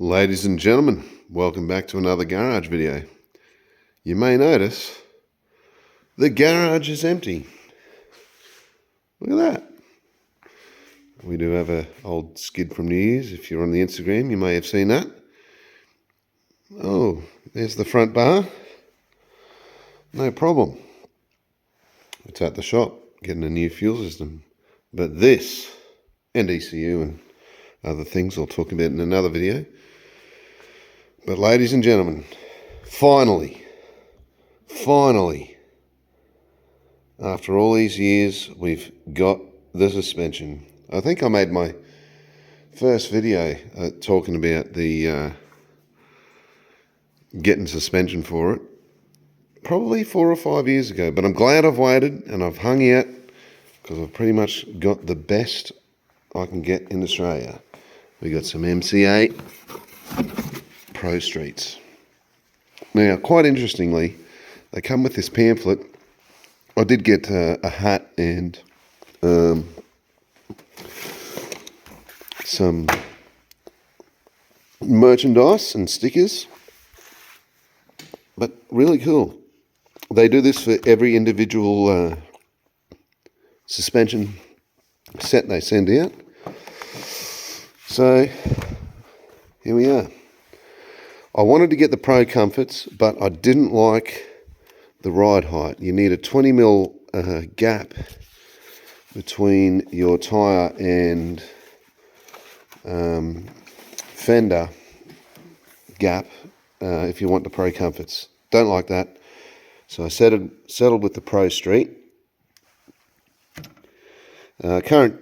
Ladies and gentlemen, welcome back to another garage video. You may notice the garage is empty. Look at that. We do have an old skid from New Year's. If you're on the Instagram, you may have seen that. Oh, there's the front bar. No problem. It's at the shop, getting a new fuel system. But this, and ECU and other things I'll talk about in another video. But ladies and gentlemen, finally, after all these years, we've got the suspension. I think I made my first video talking about the getting suspension for it, probably 4 or 5 years ago. But I'm glad I've waited and I've hung out because I've pretty much got the best I can get in Australia. We got some MCA Pro Streets. Now, quite interestingly, they come with this pamphlet. I did get a hat and some merchandise and stickers, but really cool. They do this for every individual suspension set they send out. So here we are. I wanted to get the Pro Comforts, but I didn't like the ride height. You need a 20mm gap between your tyre and fender gap if you want the Pro Comforts. Don't like that. So I settled with the Pro Street. Current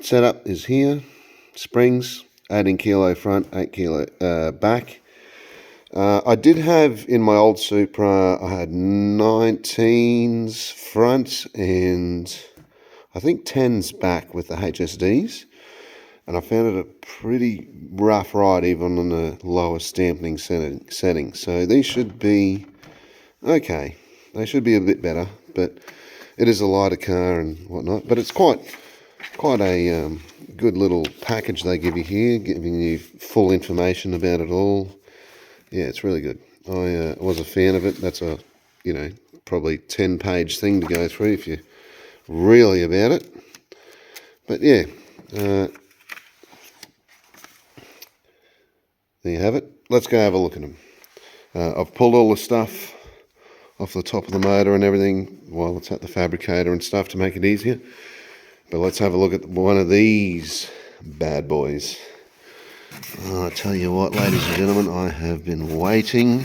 setup is here. Springs, 18 kilo front, 8 kilo back. I did have in my old Supra, I had 19s front and I think 10s back with the HSDs. And I found it a pretty rough ride even on the lowest dampening setting. So these should be okay. They should be a bit better, but it is a lighter car and whatnot. But it's quite a good little package they give you here, giving you full information about it all. Yeah, it's really good. I was a fan of it. That's a, probably 10-page thing to go through if you're really about it. But yeah, there you have it. Let's go have a look at them. I've pulled all the stuff off the top of the motor and everything while it's at the fabricator and stuff to make it easier. But let's have a look at one of these bad boys. Oh, I tell you what, ladies and gentlemen, I have been waiting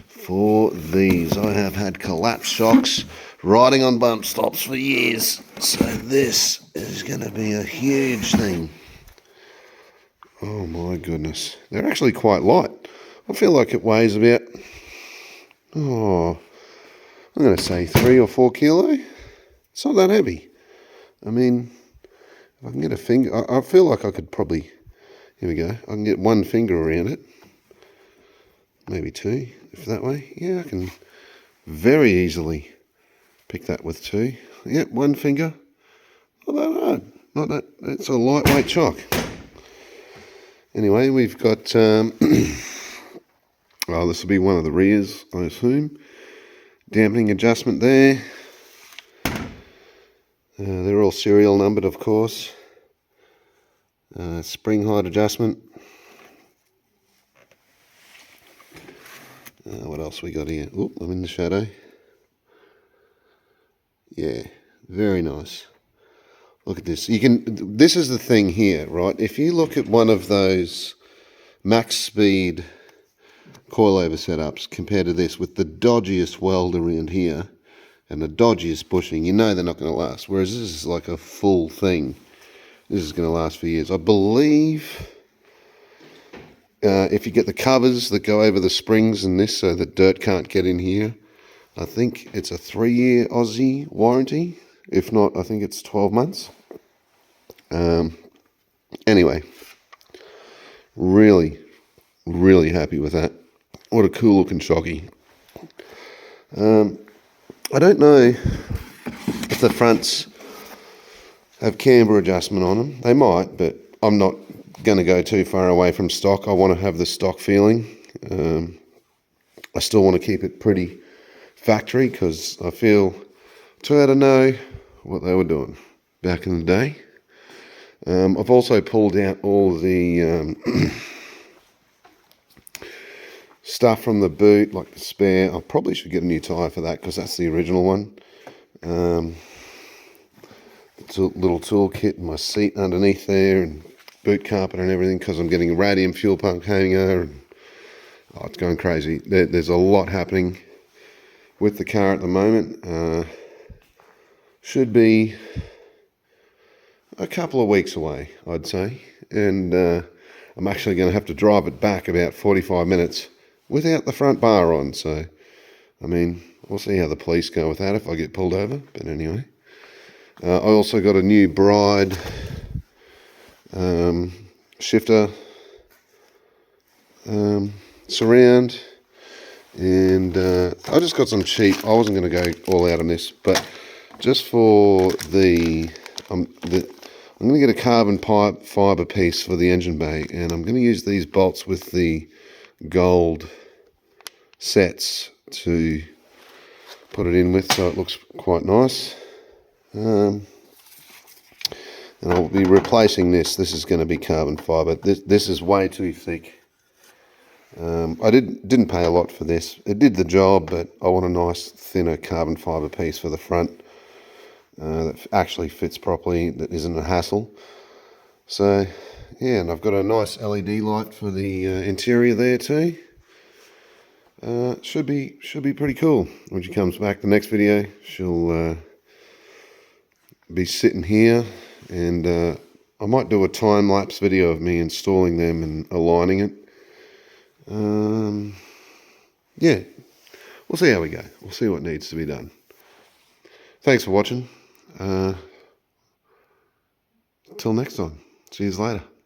for these. I have had collapse shocks riding on bump stops for years. So this is going to be a huge thing. Oh my goodness. They're actually quite light. I feel like it weighs about, I'm going to say 3 or 4 kilo. It's not that heavy. I mean, if I can get a finger, I feel like I could probably, here we go, I can get one finger around it, maybe 2, if that way. Yeah, I can very easily pick that with 2. Yep, 1 finger, not that hard, not that, it's a lightweight chock. Anyway, we've got, this will be one of the rears, I assume. Dampening adjustment there. They're all serial numbered, of course. Spring height adjustment. What else we got here? Oop, I'm in the shadow. Yeah, very nice. Look at this. This is the thing here, right? If you look at one of those max speed coilover setups compared to this with the dodgiest weld around here, and the dodgiest bushing, they're not going to last. Whereas this is like a full thing. This is going to last for years. I believe if you get the covers that go over the springs and this so that dirt can't get in here, I think it's a 3-year Aussie warranty. If not, I think it's 12 months. Anyway, really, really happy with that. What a cool looking shocky. I don't know if the fronts have camber adjustment on them. They might, but I'm not going to go too far away from stock. I want to have the stock feeling. I still want to keep it pretty factory because I feel Toyota know what they were doing back in the day. I've also pulled out all the stuff from the boot, like the spare. I probably should get a new tyre for that because that's the original one. Little toolkit and my seat underneath there and boot carpet and everything because I'm getting a radium fuel pump hanger and it's going crazy. There's a lot happening with the car at the moment. Should be a couple of weeks away, I'd say, and I'm actually going to have to drive it back about 45 minutes without the front bar on. So I mean, we'll see how the police go with that if I get pulled over, but anyway. I also got a new Bride shifter surround, and I just got some cheap. I wasn't going to go all out on this, but just for I'm going to get a carbon fibre piece for the engine bay, and I'm going to use these bolts with the gold sets to put it in with, so it looks quite nice. And I'll be replacing this. This is going to be carbon fibre. This is way too thick. I didn't pay a lot for this. It did the job, but I want a nice thinner carbon fibre piece for the front that actually fits properly, that isn't a hassle. So yeah, and I've got a nice LED light for the interior there too. Should be pretty cool. When she comes back, the next video, she'll be sitting here, and I might do a time-lapse video of me installing them and aligning it. Yeah, we'll see how we go. We'll see what needs to be done. Thanks for watching. Till next time. See you later.